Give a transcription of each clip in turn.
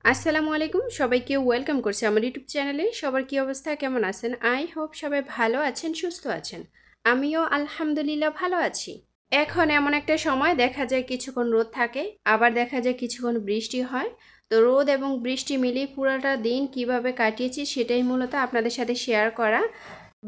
আসসালামু আলাইকুম সবাইকে ওয়েলকাম করছি আমার ইউটিউব চ্যানেলে। সবার কি অবস্থা, কেমন আছেন? আই হোপ সবাই ভালো আছেন, সুস্থ আছেন। আমিও আলহামদুলিল্লাহ ভালো আছি। এখন এমন একটা সময় দেখা যায় কিছুক্ষণ রোদ থাকে, আবার দেখা যায় কিছুক্ষণ বৃষ্টি হয়। তো রোদ এবং বৃষ্টি মিলিয়ে পুরোটা দিন কিভাবে কাটিয়েছি সেটাই মূলত আপনাদের সাথে শেয়ার করা।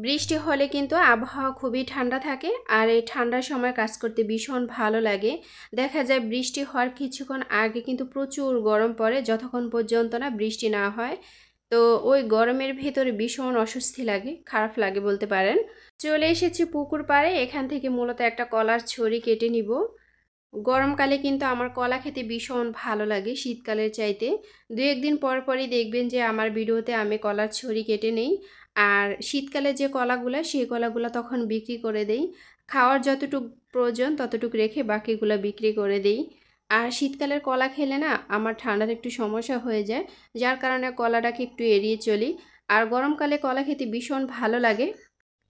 বৃষ্টি হলে কিন্তু আবহাওয়া খুবই ঠান্ডা থাকে, আর এই ঠান্ডার সময় কাজ করতে ভীষণ ভালো লাগে। দেখা যায় বৃষ্টি হওয়ার কিছুক্ষণ আগে কিন্তু প্রচুর গরম পড়ে, যতক্ষণ পর্যন্ত না বৃষ্টি না হয়। তো ওই গরমের ভেতরে ভীষণ অস্বস্তি লাগে, খারাপ লাগে বলতে পারেন। চলে এসেছি পুকুর পাড়ে, এখান থেকে মূলত একটা কলার ছড়ি কেটে নিব। গরমকালে কিন্তু আমার কলা খেতে ভীষণ ভালো লাগে শীতকালের চাইতে। দু একদিন পর পরই দেখবেন যে আমার ভিডিওতে আমি কলার ছড়ি কেটে নেই। আর শীতকালে যে কলাগুলো সেই কলাগুলো তখন বিক্রি করে দেই। খাওয়ার যতটুকু প্রয়োজন ততটুকু রেখে বাকিগুলো বিক্রি করে দেই। আর শীতকালের কলা খেলে না আমার ঠান্ডার একটু সমস্যা হয়ে যায়, যার কারণে কলাটাকে একটু এড়িয়ে চলি। আর গরমকালে কলা খেতে ভীষণ ভালো লাগে।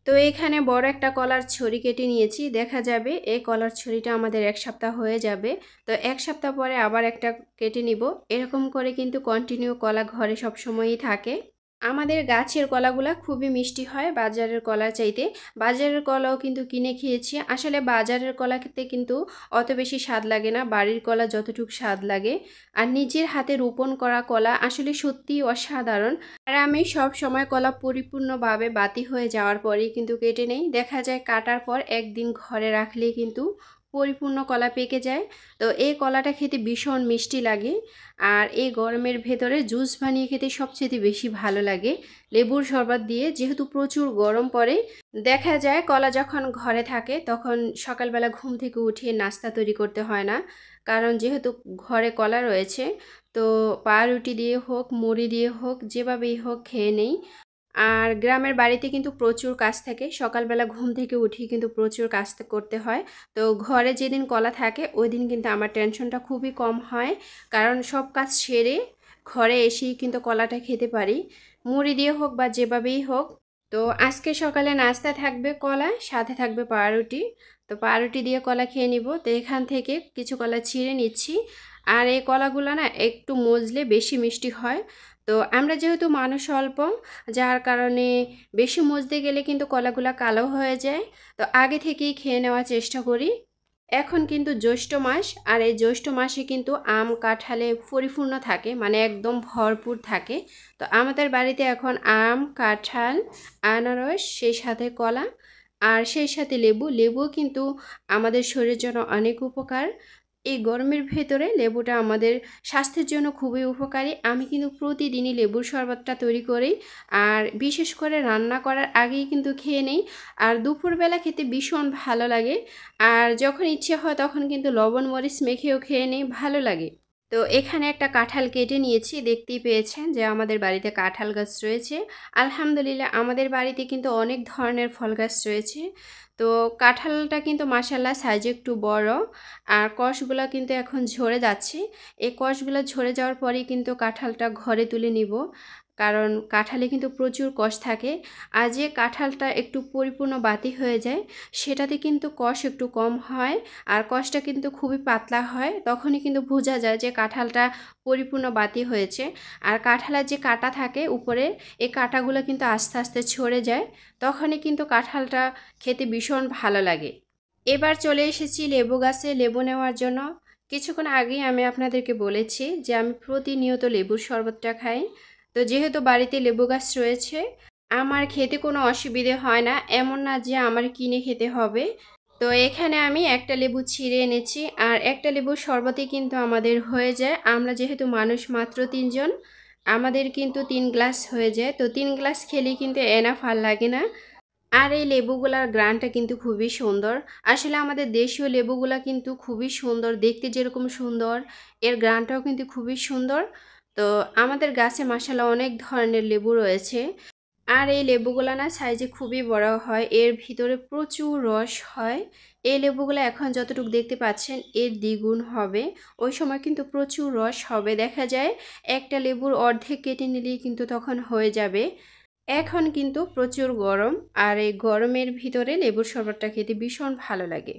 তো এখানে বড় একটা কলার ছড়ি কেটে নিয়েছি, দেখা যাবে এই কলার ছড়িটা আমাদের এক সপ্তাহ হয়ে যাবে। তো এক সপ্তাহ পরে আবার একটা কেটে নিব। এরকম করে কিন্তু কন্টিনিউ কলা ঘরে সব সময়ই থাকে। আমাদের গাছের কলাগুলা খুবই মিষ্টি হয় বাজারের কলার চাইতে। বাজারের কলাও কিন্তু কিনে খেয়েছি, আসলে বাজারের কলা খেতে কিন্তু অত বেশি স্বাদ লাগে না, বাড়ির কলা যতটুকু স্বাদ লাগে। আর নিজের হাতে রোপণ করা কলা আসলে সত্যিই অসাধারণ। আর আমি সব সময় কলা পরিপূর্ণভাবে বাতি হয়ে যাওয়ার পরেই কিন্তু কেটে নেই। দেখা যায় কাটার পর একদিন ঘরে রাখলেই কিন্তু পরিপূর্ণ কলা পেকে যায়। তো এই কলাটা খেতে ভীষণ মিষ্টি লাগে। আর এই গরমের ভেতরে জুস বানিয়ে খেতে সবচেয়ে বেশি ভালো লাগে লেবুর শরবত দিয়ে, যেহেতু প্রচুর গরম পড়ে। দেখা যায় কলা যখন ঘরে থাকে তখন সকালবেলা ঘুম থেকে উঠিয়ে নাস্তা তৈরি করতে হয় না, কারণ যেহেতু ঘরে কলা রয়েছে। তো পাউরুটি দিয়ে হোক, মুড়ি দিয়ে হোক, যেভাবেই হোক খেয়ে নেই। আর গ্রামের বাড়িতে কিন্তু প্রচুর কাজ থাকে, সকালবেলা ঘুম থেকে উঠি কিন্তু প্রচুর কাজ করতে হয়। তো ঘরে যেদিন কলা থাকে ওই দিন কিন্তু আমার টেনশনটা খুবই কম হয়, কারণ সব কাজ সেরে ঘরে এসেই কিন্তু কলাটা খেতে পারি, মুড়ি দিয়ে হোক বা যেভাবেই হোক। তো আজকে সকালে নাস্তা থাকবে কলা, সাথে থাকবে পাউরুটি। তো পাউরুটি দিয়ে কলা খেয়ে নিব। তো এখান থেকে কিছু কলা ছিঁড়ে নিচ্ছি। আর এই কলাগুলো না একটু মজলে বেশি মিষ্টি হয়। তো আমরা যেহেতু মানুষ অল্প, যার কারণে বেশি মজতে গেলে কিন্তু কলাগুলা কালো হয়ে যায়। তো আগে থেকেই খেয়ে নেওয়ার চেষ্টা করি। এখন কিন্তু জ্যৈষ্ঠ মাস, আর এই জ্যৈষ্ঠ মাসে কিন্তু আম কাঁঠালে পরিপূর্ণ থাকে, মানে একদম ভরপুর থাকে। তো আমাদের বাড়িতে এখন আম, কাঁঠাল, আনারস, সেই সাথে কলা, আর সেই সাথে লেবু। লেবুও কিন্তু আমাদের শরীরের জন্য অনেক উপকার। এই গরমের ভেতরে লেবুটা আমাদের স্বাস্থ্যের জন্য খুবই উপকারী। আমি কিন্তু প্রতিদিনই লেবুর শরবতটা তৈরি করি, আর বিশেষ করে রান্না করার আগেই কিন্তু খেয়ে নেই। আর দুপুরবেলা খেতে ভীষণ ভালো লাগে। আর যখন ইচ্ছে হয় তখন কিন্তু লবণ মরিচ মেখেও খেয়ে নেই, ভালো লাগে। তো এখানে একটা কাঁঠাল কেটে নিয়েছি, দেখতেই পেয়েছেন যে আমাদের বাড়িতে কাঁঠাল গাছ রয়েছে। আলহামদুলিল্লাহ আমাদের বাড়িতে কিন্তু অনেক ধরনের ফল গাছ রয়েছে। তো কাঁঠালটা কিন্তু মাশাল্লাহ সাইজে একটু বড়। আর কষগুলো কিন্তু এখন ঝরে যাচ্ছে। এই কষগুলো ঝরে যাওয়ার পরেই কিন্তু কাঁঠালটা ঘরে তুলে নিব, কারণ কাঁঠালে কিন্তু প্রচুর কষ থাকে। আর যে কাঁঠালটা একটু পরিপূর্ণ বাতি হয়ে যায় সেটাতে কিন্তু কষ একটু কম হয়, আর কষটা কিন্তু খুবই পাতলা হয়। তখনই কিন্তু বোঝা যায় যে কাঁঠালটা পরিপূর্ণ বাতি হয়েছে। আর কাঁঠালের যে কাঁটা থাকে উপরে, এই কাঁটাগুলো কিন্তু আস্তে আস্তে ছড়ে যায়, তখনই কিন্তু কাঁঠালটা খেতে ভীষণ ভালো লাগে। এবার চলে এসেছি লেবু গাছে লেবু নেওয়ার জন্য। কিছুক্ষণ আগেই আমি আপনাদেরকে বলেছি যে আমি প্রতিনিয়ত লেবুর শরবতটা খাই। তো যেহেতু বাড়িতে লেবু গাছ রয়েছে, আমার খেতে কোনো অসুবিধে হয় না, এমন না যে আমার কিনে খেতে হবে। তো এখানে আমি একটা লেবু ছিঁড়ে এনেছি, আর একটা লেবুর শরবতে কিন্তু আমাদের হয়ে যায়। আমরা যেহেতু মানুষ মাত্র 3 জন, আমাদের কিন্তু 3 গ্লাস হয়ে যায়। তো 3 গ্লাস খেলেই কিন্তু এনাফ আর লাগে না। আর এই লেবুগুলার গ্রানটা কিন্তু খুবই সুন্দর। আসলে আমাদের দেশীয় লেবুগুলা কিন্তু খুবই সুন্দর, দেখতে যেরকম সুন্দর এর গ্রানটাও কিন্তু খুবই সুন্দর। তো আমাদের গাছে মাশাআল্লাহ অনেক ধরনের লেবু রয়েছে। আর এই লেবুগুলা না সাইজে খুবই বড় হয়, এর ভিতরে প্রচুর রস হয়। এই লেবুগুলো এখন যতটুকু দেখতে পাচ্ছেন এর দ্বিগুণ হবে, ওই সময় কিন্তু প্রচুর রস হবে। দেখা যায় একটা লেবুর অর্ধেক কেটে নিলেই কিন্তু তখন হয়ে যাবে। এখন কিন্তু প্রচুর গরম, আর এই গরমের ভিতরে লেবুর শরবতটা খেতে ভীষণ ভালো লাগে।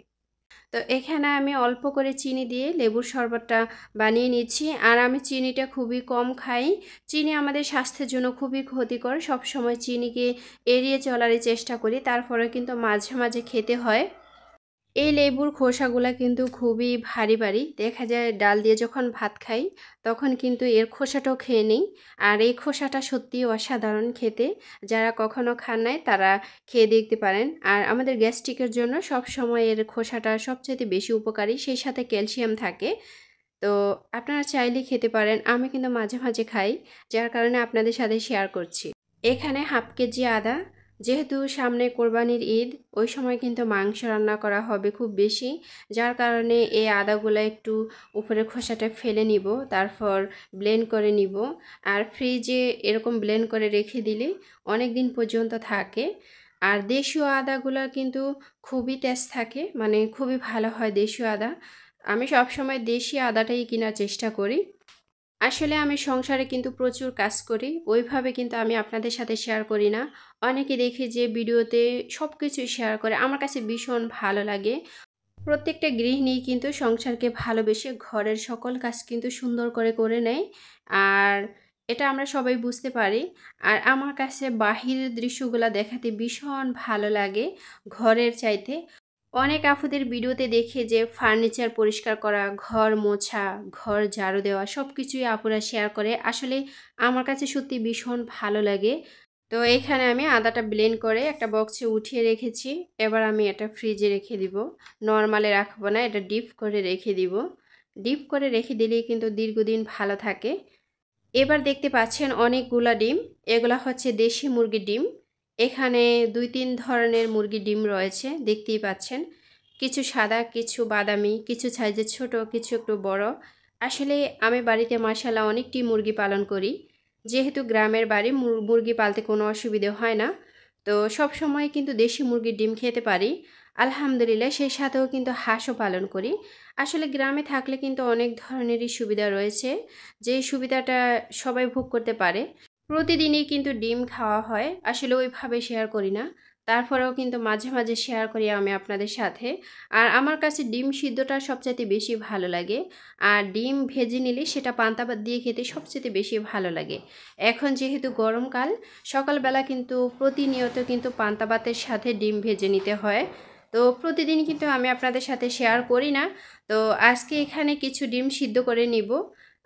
তো এখানে আমি অল্প করে চিনি দিয়ে লেবুর শরবতটা বানিয়ে নিচ্ছি। আর আমি চিনিটা খুবই কম খাই। চিনি আমাদের স্বাস্থ্যের জন্য খুবই ক্ষতিকর। সবসময় চিনিকে এড়িয়ে চলারই চেষ্টা করি, তারপরে কিন্তু মাঝে মাঝে খেতে হয়। এই লেবুর খোসাগুলা কিন্তু খুবই ভারী ভারী, দেখা যায় ডাল দিয়ে যখন ভাত খাই তখন কিন্তু এর খোসাটাও খেয়ে নিই। আর এই খোসাটা সত্যিই অসাধারণ খেতে। যারা কখনো খান নাই তারা খেয়ে দেখতে পারেন। আর আমাদের গ্যাস্ট্রিকের জন্য সবসময় এর খোসাটা সবচেয়ে বেশি উপকারী, সেই সাথে ক্যালসিয়াম থাকে। তো আপনারা চাইলেই খেতে পারেন। আমি কিন্তু মাঝে মাঝে খাই, যার কারণে আপনাদের সাথে শেয়ার করছি। এখানে হাফ কেজি আদা, যেহেতু সামনে কোরবানির ঈদ, ওই সময় কিন্তু মাংস রান্না করা হবে খুব বেশি, যার কারণে এই আদাগুলো একটু উপরের খোসাটা ফেলে নিব, তারপর ব্লেন্ড করে নিব। আর ফ্রিজে এরকম ব্লেন্ড করে রেখে দিলে অনেক দিন পর্যন্ত থাকে। আর দেশীয় আদাগুলো কিন্তু খুবই তেজ থাকে, মানে খুবই ভালো হয় দেশীয় আদা। আমি সবসময় দেশি আদাটাই কেনার চেষ্টা করি। আসলে আমি সংসারে কিন্তু প্রচুর কাজ করি, ওইভাবে কিন্তু আমি আপনাদের সাথে শেয়ার করি না। অনেকে দেখি যে ভিডিওতে সব কিছুই শেয়ার করে, আমার কাছে ভীষণ ভালো লাগে। প্রত্যেকটা গৃহিণী কিন্তু সংসারকে ভালোবেসে ঘরের সকল কাজ কিন্তু সুন্দর করে করে নেয়। আর এটা আমরা সবাই বুঝতে পারি। আর আমার কাছে বাহিরের দৃশ্যগুলো দেখাতে ভীষণ ভালো লাগে ঘরের চাইতে। অনেক আপুদের ভিডিওতে দেখে যে ফার্নিচার পরিষ্কার করা, ঘর মোছা, ঘর ঝাড়ু দেওয়া সব কিছুই আপুরা শেয়ার করে। আসলে আমার কাছে সত্যি ভীষণ ভালো লাগে। তো এখানে আমি আদাটা ব্লেন্ড করে একটা বক্সে উঠিয়ে রেখেছি। এবার আমি এটা ফ্রিজে রেখে দিব। নর্মালে রাখবো না, এটা ডিপ করে রেখে দিব। ডিপ করে রেখে দিলেই কিন্তু দীর্ঘদিন ভালো থাকে। এবার দেখতে পাচ্ছেন অনেকগুলা ডিম, এগুলা হচ্ছে দেশি মুরগির ডিম। এখানে 2-3 ধরনের মুরগির ডিম রয়েছে, দেখতেই পাচ্ছেন। কিছু সাদা, কিছু বাদামি, কিছু সাইজে ছোট, কিছু একটু বড়। আসলে আমি বাড়িতে মাশাআল্লাহ অনেকটি মুরগি পালন করি। যেহেতু গ্রামের বাড়ি, মুরগি পালতে কোনো অসুবিধে হয় না। তো সব সময় কিন্তু দেশি মুরগির ডিম খেতে পারি আলহামদুলিল্লাহ। সেই সাথেও কিন্তু হাঁসও পালন করি। আসলে গ্রামে থাকলে কিন্তু অনেক ধরনেরই সুবিধা রয়েছে, যেই সুবিধাটা সবাই ভোগ করতে পারে। প্রতিদিনই কিন্তু ডিম খাওয়া হয়, আসলে ওইভাবে শেয়ার করি না। তারপরেও কিন্তু মাঝে মাঝে শেয়ার করি আমি আপনাদের সাথে। আর আমার কাছে ডিম সিদ্ধটা সবচাইতে বেশি ভালো লাগে। আর ডিম ভেজে নিলে সেটা পান্তা ভাত দিয়ে খেতে সবচেয়ে বেশি ভালো লাগে। এখন যেহেতু গরমকাল, সকালবেলা কিন্তু প্রতিনিয়ত কিন্তু পান্তা ভাতের সাথে ডিম ভেজে নিতে হয়। তো প্রতিদিন কিন্তু আমি আপনাদের সাথে শেয়ার করি না। তো আজকে এখানে কিছু ডিম সিদ্ধ করে নিব।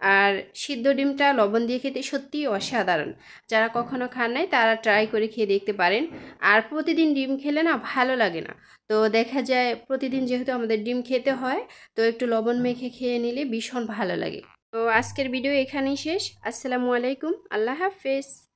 আর সিদ্ধ ডিমটা লবণ দিয়ে খেতে সত্যিই অসাধারণ। যারা কখনো খান নাই তারা ট্রাই করে খেয়ে দেখতে পারেন। আর প্রতিদিন ডিম খেলে না ভালো লাগে না। তো দেখা যায় প্রতিদিন যেহেতু আমাদের ডিম খেতে হয়, তো একটু লবণ মেখে খেয়ে নিলে ভীষণ ভালো লাগে। তো আজকের ভিডিও এখানেই শেষ। আসসালামু আলাইকুম, আল্লাহ হাফেজ।